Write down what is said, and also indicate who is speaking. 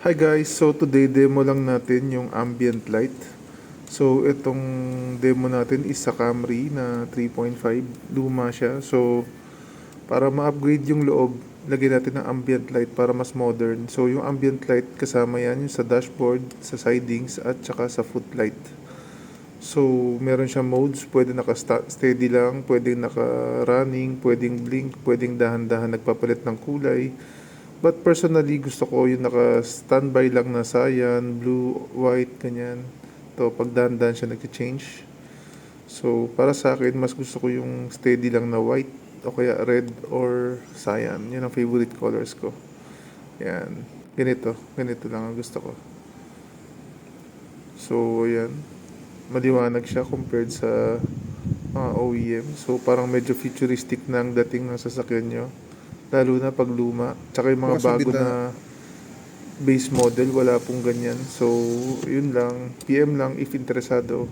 Speaker 1: Hi guys, so today demo lang natin yung ambient light. So itong demo natin is sa Camry na 3.5, luma siya. So para ma-upgrade yung loob, lagyan natin ng ambient light para mas modern. So yung ambient light kasama yan yung sa dashboard, sa sidings at saka sa footlight. So meron siyang modes, pwede naka-steady lang, pwedeng naka-running, pwedeng blink, pwedeng dahan-dahan nagpapalit ng kulay. But personally, gusto ko yung naka-standby lang na cyan, blue, white, ganyan. To pag dahan-dahan siya nag-change. So, para sa akin, mas gusto ko yung steady lang na white o kaya red or cyan. Yan ang favorite colors ko. Yan. Ganito lang ang gusto ko. So, yan. Maliwanag siya compared sa mga OEM. So, parang medyo futuristic na ang dating ng sasakyan nyo. Lalo na pag luma. Tsaka yung mga bago na base model, wala pong ganyan. So, yun lang. PM lang if interesado.